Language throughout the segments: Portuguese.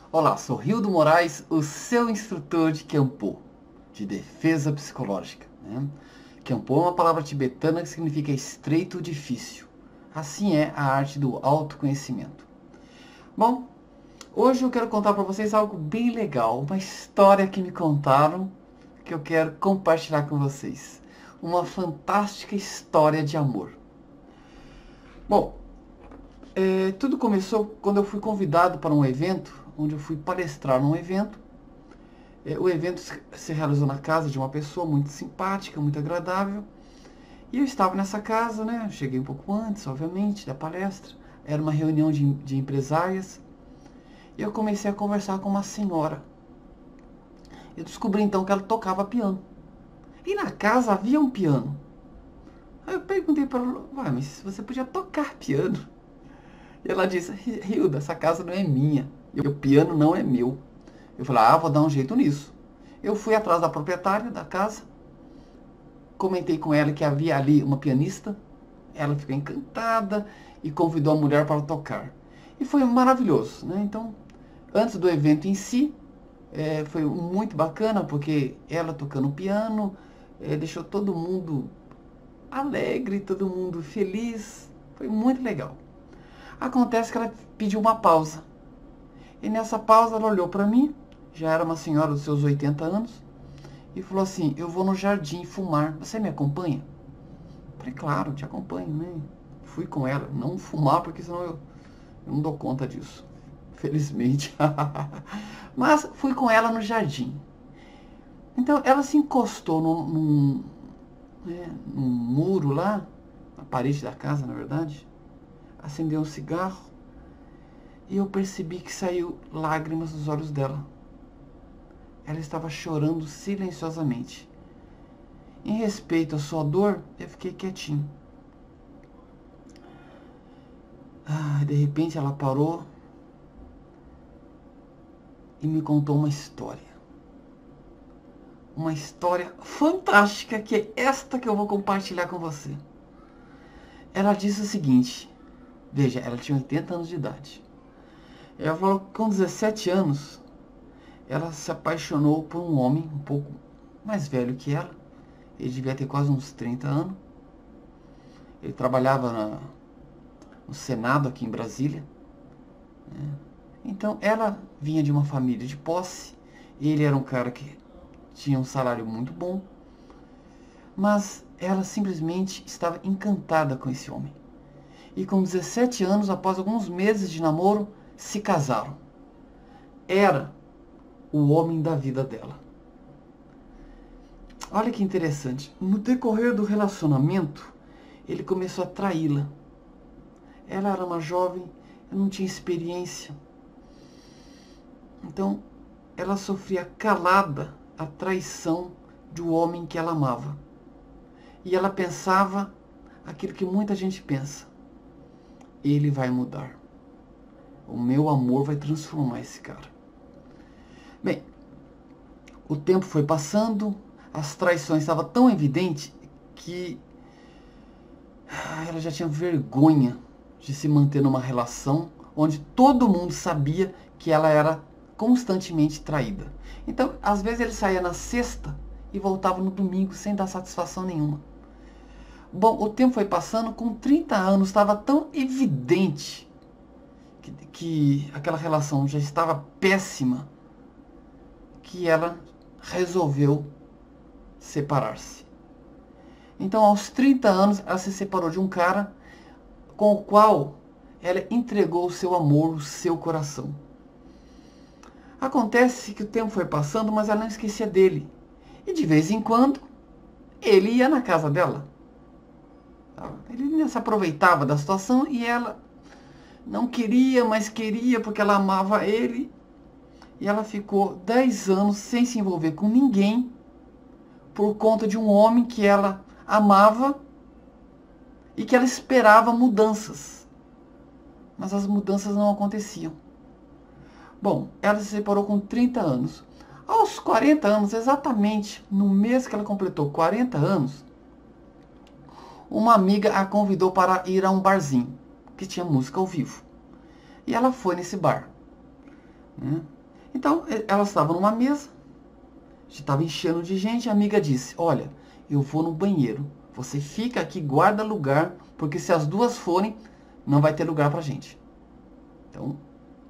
Olá, sou Rildo Moraes, o seu instrutor de Kempo, de defesa psicológica. Kempo é uma palavra tibetana que significa estreito ou difícil. Assim é a arte do autoconhecimento. Bom, hoje eu quero contar para vocês algo bem legal, uma história que me contaram que eu quero compartilhar com vocês. Uma fantástica história de amor. Bom, tudo começou quando eu fui convidado para um evento, onde eu fui palestrar num evento. O evento se realizou na casa de uma pessoa muito simpática, muito agradável. E eu estava nessa casa, né? Eu cheguei um pouco antes, obviamente, da palestra. Era uma reunião de empresárias. E eu comecei a conversar com uma senhora. Eu descobri então que ela tocava piano. E na casa havia um piano. Aí eu perguntei para ela, uai, mas você podia tocar piano? E ela disse, Hilda, essa casa não é minha. E o piano não é meu. Eu falei, vou dar um jeito nisso. Eu fui atrás da proprietária da casa, comentei com ela que havia ali uma pianista, ela ficou encantada e convidou a mulher para tocar. E foi maravilhoso, né? Então, antes do evento em si, foi muito bacana, porque ela tocando piano, deixou todo mundo alegre, todo mundo feliz, foi muito legal. Acontece que ela pediu uma pausa. E nessa pausa ela olhou para mim, já era uma senhora dos seus 80 anos, e falou assim, eu vou no jardim fumar, você me acompanha? Falei, claro, te acompanho, né? Fui com ela, não fumar, porque senão eu não dou conta disso, felizmente. Mas fui com ela no jardim. Então ela se encostou num muro lá, na parede da casa, na verdade, acendeu um cigarro, e eu percebi que saiu lágrimas dos olhos dela. Ela estava chorando silenciosamente. Em respeito à sua dor, eu fiquei quietinho. De repente ela parou e me contou uma história. Uma história fantástica, que é esta que eu vou compartilhar com você. Ela disse o seguinte, veja, ela tinha 80 anos de idade. Ela falou que com 17 anos, ela se apaixonou por um homem um pouco mais velho que ela. Ele devia ter quase uns 30 anos. Ele trabalhava no Senado aqui em Brasília. Então ela vinha de uma família de posse. Ele era um cara que tinha um salário muito bom. Mas ela simplesmente estava encantada com esse homem. E com 17 anos, após alguns meses de namoro, se casaram. Era o homem da vida dela. Olha que interessante. No decorrer do relacionamento, ele começou a traí-la. Ela era uma jovem, não tinha experiência. Então, ela sofria calada a traição do homem que ela amava. E ela pensava aquilo que muita gente pensa. Ele vai mudar. O meu amor vai transformar esse cara. Bem, o tempo foi passando, as traições estavam tão evidentes que ela já tinha vergonha de se manter numa relação onde todo mundo sabia que ela era constantemente traída. Então, às vezes ele saía na sexta e voltava no domingo sem dar satisfação nenhuma. Bom, o tempo foi passando, com 30 anos estava tão evidente que aquela relação já estava péssima, que ela resolveu separar-se. Então, aos 30 anos, ela se separou de um cara com o qual ela entregou o seu amor, o seu coração. Acontece que o tempo foi passando, mas ela não esquecia dele. E de vez em quando, ele ia na casa dela. Ele se aproveitava da situação e ela não queria, mas queria porque ela amava ele. E ela ficou 10 anos sem se envolver com ninguém por conta de um homem que ela amava e que ela esperava mudanças. Mas as mudanças não aconteciam. Bom, ela se separou com 30 anos. Aos 40 anos, exatamente no mês que ela completou 40 anos, uma amiga a convidou para ir a um barzinho, que tinha música ao vivo. E ela foi nesse bar. Então, elas estavam numa mesa, estava enchendo de gente, a amiga disse, olha, eu vou no banheiro, você fica aqui, guarda lugar, porque se as duas forem, não vai ter lugar pra gente. Então,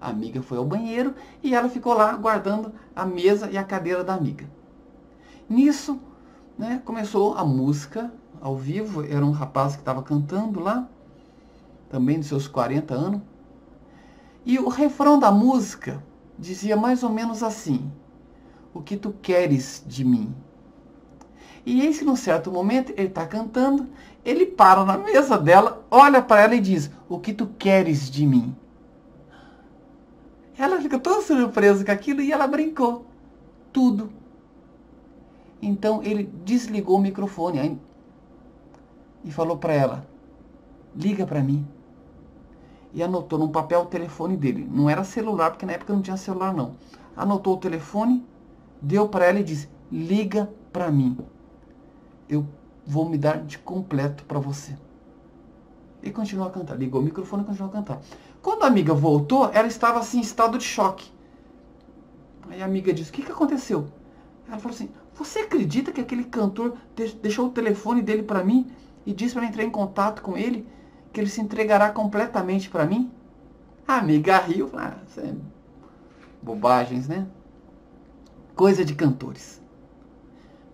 a amiga foi ao banheiro e ela ficou lá guardando a mesa e a cadeira da amiga. Nisso, né, começou a música ao vivo, era um rapaz que estava cantando lá, também dos seus 40 anos, e o refrão da música dizia mais ou menos assim, o que tu queres de mim? E eis que num certo momento, ele está cantando, ele para na mesa dela, olha para ela e diz, o que tu queres de mim? Ela fica toda surpresa com aquilo e ela brincou. Tudo. Então ele desligou o microfone e falou para ela, liga para mim. E anotou num papel o telefone dele. Não era celular, porque na época não tinha celular não. Anotou o telefone, deu para ela e disse, liga para mim. Eu vou me dar de completo para você. E continuou a cantar. Ligou o microfone e continuou a cantar. Quando a amiga voltou, ela estava assim em estado de choque. Aí a amiga disse, o que aconteceu? Ela falou assim, você acredita que aquele cantor deixou o telefone dele para mim e disse para entrar em contato com ele, que ele se entregará completamente para mim? A amiga riu, falou, isso é bobagens, né? Coisa de cantores.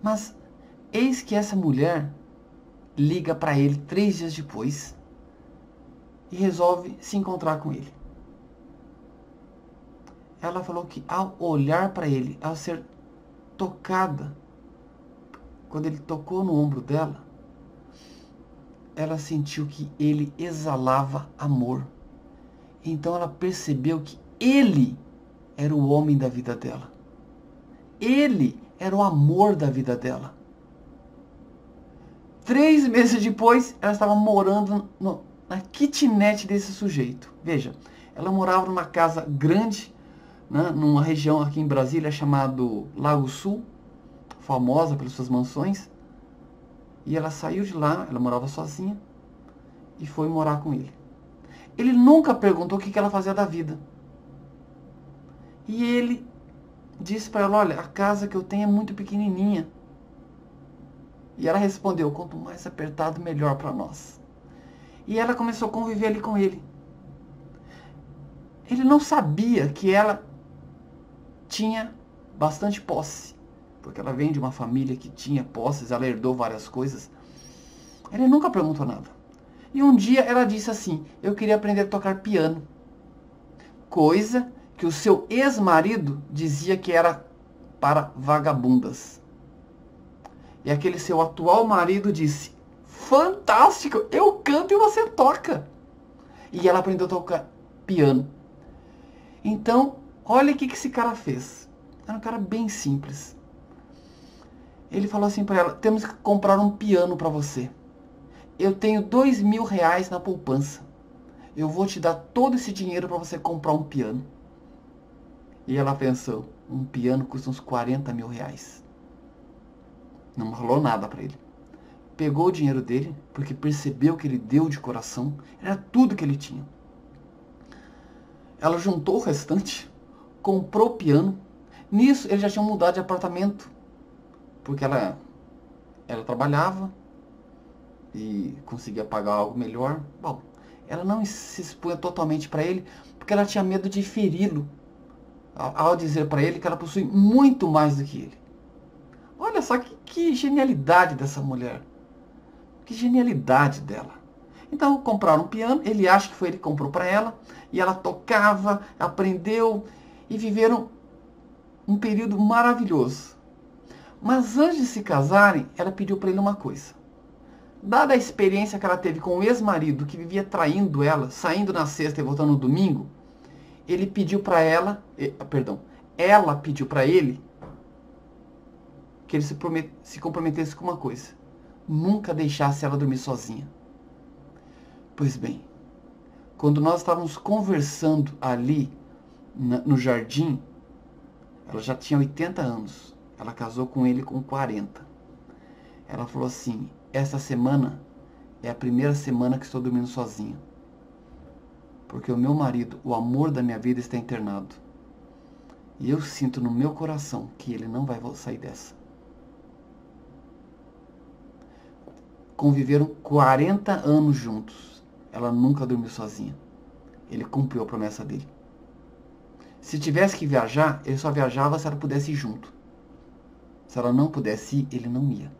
Mas eis que essa mulher liga para ele 3 dias depois e resolve se encontrar com ele. Ela falou que ao olhar para ele, ao ser tocada, quando ele tocou no ombro dela, ela sentiu que ele exalava amor. Então ela percebeu que ele era o homem da vida dela. Ele era o amor da vida dela. 3 meses depois, ela estava morando na kitnet desse sujeito. Veja, ela morava numa casa grande, né, numa região aqui em Brasília chamado Lago Sul, famosa pelas suas mansões. E ela saiu de lá, ela morava sozinha, e foi morar com ele. Ele nunca perguntou o que ela fazia da vida. E ele disse para ela, olha, a casa que eu tenho é muito pequenininha. E ela respondeu, quanto mais apertado, melhor para nós. E ela começou a conviver ali com ele. Ele não sabia que ela tinha bastante posse, porque ela vem de uma família que tinha posses, ela herdou várias coisas. Ele nunca perguntou nada. E um dia ela disse assim, eu queria aprender a tocar piano. Coisa que o seu ex-marido dizia que era para vagabundas. E aquele seu atual marido disse, fantástico, eu canto e você toca. E ela aprendeu a tocar piano. Então, olha o que esse cara fez. Era um cara bem simples. Ele falou assim para ela, temos que comprar um piano para você. Eu tenho R$2.000 na poupança. Eu vou te dar todo esse dinheiro para você comprar um piano. E ela pensou, um piano custa uns R$40.000. Não falou nada para ele. Pegou o dinheiro dele, porque percebeu que ele deu de coração. Era tudo que ele tinha. Ela juntou o restante, comprou o piano. Nisso, ele já tinha mudado de apartamento. Porque ela trabalhava e conseguia pagar algo melhor. Bom, ela não se expunha totalmente para ele, porque ela tinha medo de feri-lo, ao dizer para ele que ela possui muito mais do que ele. Olha só que genialidade dessa mulher. Que genialidade dela. Então, compraram um piano, ele acha que foi ele que comprou para ela, e ela tocava, aprendeu, e viveram um período maravilhoso. Mas antes de se casarem, ela pediu para ele uma coisa. Dada a experiência que ela teve com o ex-marido, que vivia traindo ela, saindo na sexta e voltando no domingo, ele pediu para ela pediu para ele que ele se comprometesse com uma coisa. Nunca deixasse ela dormir sozinha. Pois bem, quando nós estávamos conversando ali no jardim, ela já tinha 80 anos. Ela casou com ele com 40. Ela falou assim, essa semana é a primeira semana que estou dormindo sozinha. Porque o meu marido, o amor da minha vida, está internado. E eu sinto no meu coração que ele não vai sair dessa. Conviveram 40 anos juntos. Ela nunca dormiu sozinha. Ele cumpriu a promessa dele. Se tivesse que viajar, ele só viajava se ela pudesse ir junto. Se ela não pudesse ir, ele não ia.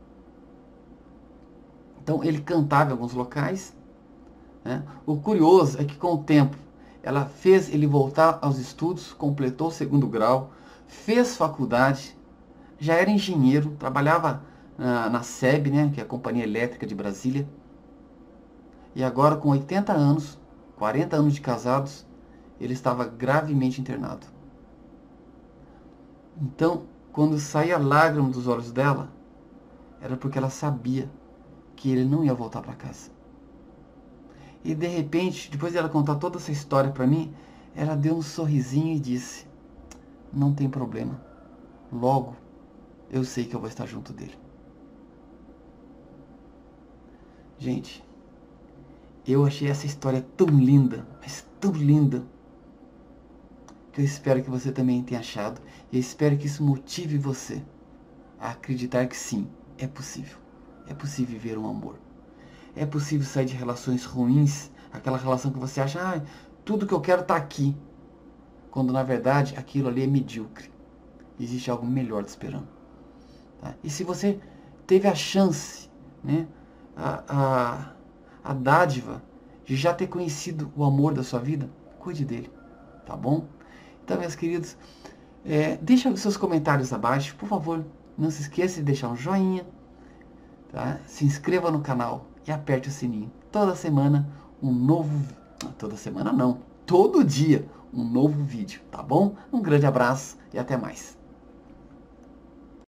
Então ele cantava em alguns locais, né? O curioso é que com o tempo ela fez ele voltar aos estudos, completou o 2º grau, fez faculdade, já era engenheiro, trabalhava na SEB, né, que é a Companhia Elétrica de Brasília. E agora com 80 anos, 40 anos de casados, ele estava gravemente internado. Então, quando saía lágrima dos olhos dela, era porque ela sabia que ele não ia voltar para casa. E de repente, depois de ela contar toda essa história para mim, ela deu um sorrisinho e disse: não tem problema, logo eu sei que eu vou estar junto dele. Gente, eu achei essa história tão linda, mas tão linda, que eu espero que você também tenha achado. E eu espero que isso motive você a acreditar que sim, é possível. É possível viver um amor. É possível sair de relações ruins, aquela relação que você acha, tudo que eu quero está aqui. Quando na verdade aquilo ali é medíocre. Existe algo melhor te esperando. Tá? E se você teve a chance, né, a dádiva de já ter conhecido o amor da sua vida, cuide dele, tá bom? Então, meus queridos, deixa os seus comentários abaixo, por favor. Não se esqueça de deixar um joinha, tá? Se inscreva no canal e aperte o sininho. Toda semana toda semana não, todo dia um novo vídeo, tá bom? Um grande abraço e até mais.